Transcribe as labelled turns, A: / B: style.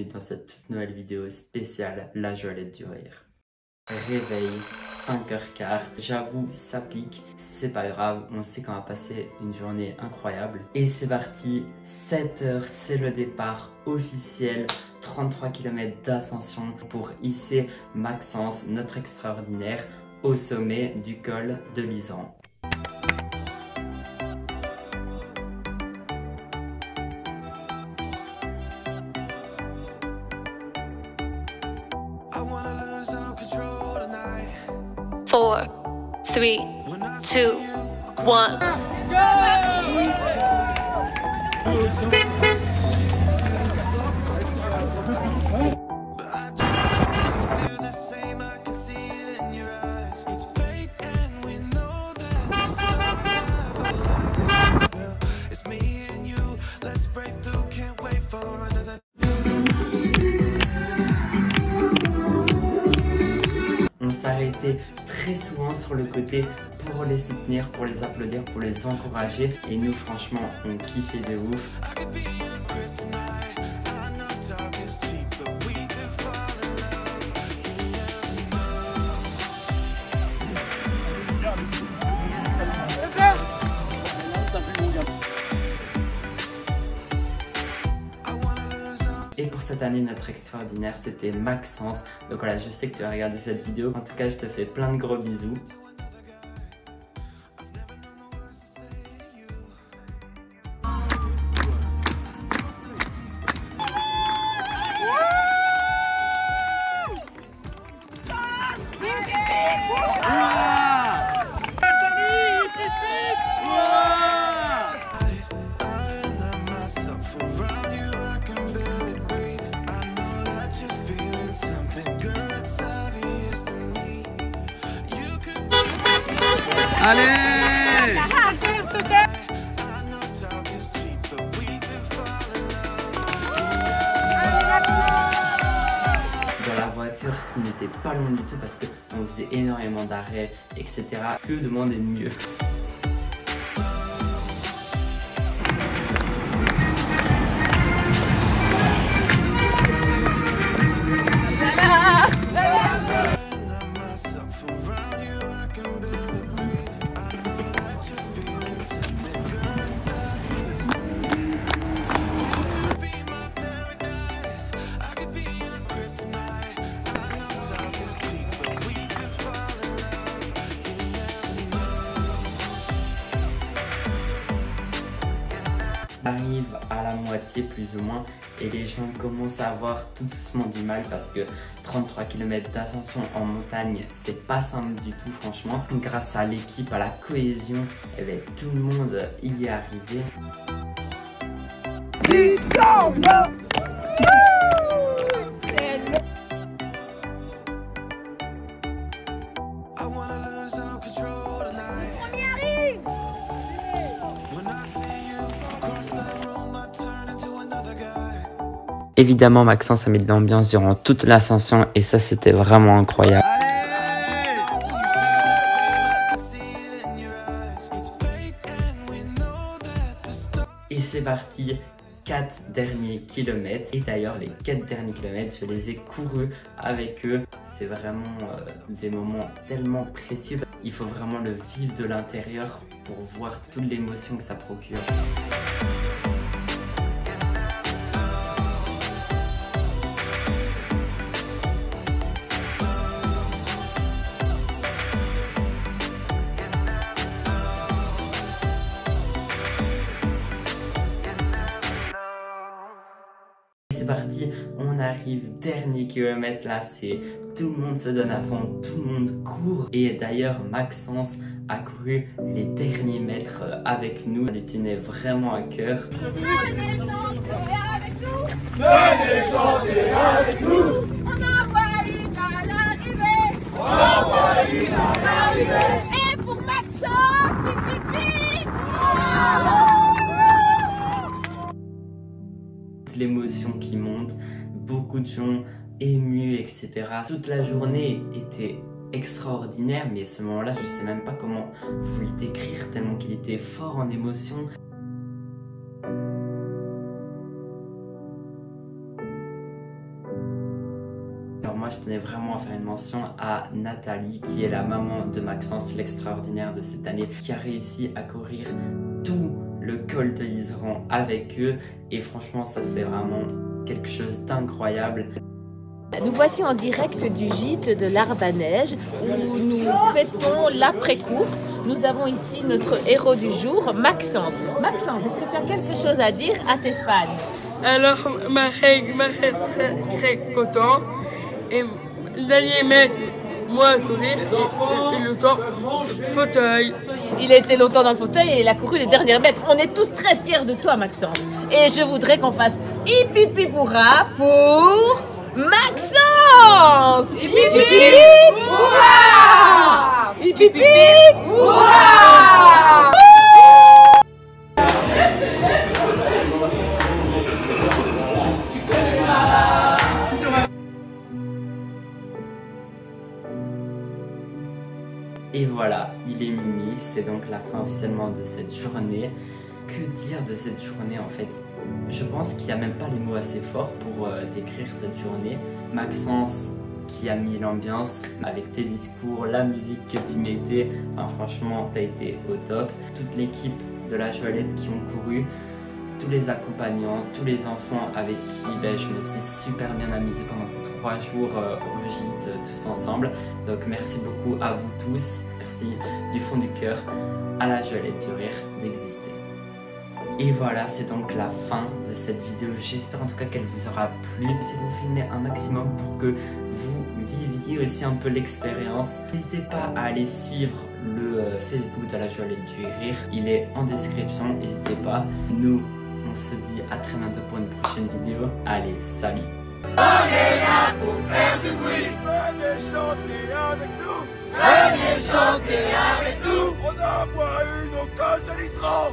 A: bienvenue dans cette toute nouvelle vidéo spéciale La Joëlette du Rire. Réveil, 5h15, j'avoue ça pique, c'est pas grave, on sait qu'on va passer une journée incroyable. Et c'est parti, 7h, c'est le départ officiel, 33 km d'ascension pour hisser Maxence, notre extraordinaire, au sommet du col de l'Iseran.
B: Four, three, two, one.
A: On s'arrêtait très souvent sur le côté pour les soutenir, pour les applaudir, pour les encourager. Et nous, franchement, on kiffait de ouf. Et pour cette année, notre extraordinaire, c'était Maxence. Donc voilà, je sais que tu vas regarder cette vidéo. En tout cas, je te fais plein de gros bisous.
C: Allez!
A: Dans la voiture, ce n'était pas long du tout parce qu'on faisait énormément d'arrêts, etc. Que demander de mieux? Arrive à la moitié plus ou moins et les gens commencent à avoir tout doucement du mal parce que 33 km d'ascension en montagne, c'est pas simple du tout franchement. Grâce à l'équipe, à la cohésion, eh bien, tout le monde y est arrivé. Évidemment, Maxence a mis de l'ambiance durant toute l'ascension et ça, c'était vraiment incroyable. Et c'est parti, 4 derniers kilomètres. Et d'ailleurs, les 4 derniers kilomètres, je les ai courus avec eux. C'est vraiment des moments tellement précieux. Il faut vraiment le vivre de l'intérieur pour voir toute l'émotion que ça procure. C'est parti, on arrive, dernier kilomètre là, c'est tout le monde se donne à fond, tout le monde court. Et d'ailleurs, Maxence a couru les derniers mètres avec nous, ça lui tenait vraiment à cœur.
D: Venez chanter avec nous. On envoie une à l'arrivée. On envoie une à l'arrivée. Et pour Maxence, c'est pipi.
A: L'émotion qui monte, beaucoup de gens émus, etc. Toute la journée était extraordinaire, mais ce moment-là, je sais même pas comment vous le décrire tellement qu'il était fort en émotion. moi je tenais vraiment à faire une mention à Nathalie, qui est la maman de Maxence, l'extraordinaire de cette année, qui a réussi à courir tout le col de l'Iseran avec eux. Et franchement, ça c'est vraiment quelque chose d'incroyable.
C: Nous voici en direct du gîte de l'Arbre à Neige où nous fêtons l'après-course. Nous avons ici notre héros du jour, Maxence. Maxence, est-ce que tu as quelque chose à dire à tes fans?
E: Alors, Marek très content. Et le dernier mètre, moi à courir, et le temps, fauteuil.
C: Il a été longtemps dans le fauteuil et il a couru les derniers mètres. On est tous très fiers de toi, Maxence. Et je voudrais qu'on fasse hip hip hip hurrah pour Maxence!
D: Hip hip hip hurrah!
C: Hip hip hip hurrah!
A: Et voilà, il est minuit, c'est donc la fin officiellement de cette journée. Que dire de cette journée en fait? Je pense qu'il n'y a même pas les mots assez forts pour décrire cette journée. Maxence qui a mis l'ambiance avec tes discours, la musique que tu mettais, enfin franchement t'as été au top. Toute l'équipe de la Joëlette qui ont couru, tous les accompagnants, tous les enfants avec qui je me suis super bien amusée pendant ces 3 jours au gîte tous ensemble. Donc merci beaucoup à vous tous, merci du fond du cœur à la Joëlette du Rire d'exister. Et voilà, c'est donc la fin de cette vidéo. J'espère en tout cas qu'elle vous aura plu. Essayez de vous filmer un maximum pour que vous viviez aussi un peu l'expérience. N'hésitez pas à aller suivre le Facebook de la Joëlette du Rire. Il est en description, n'hésitez pas. Nous, on se dit à très bientôt pour une prochaine vidéo. Allez, salut!
D: On est là pour faire du bruit.
F: Venez chanter avec nous.
D: Venez chanter avec nous.
F: On a boire une au col de l'Iseran.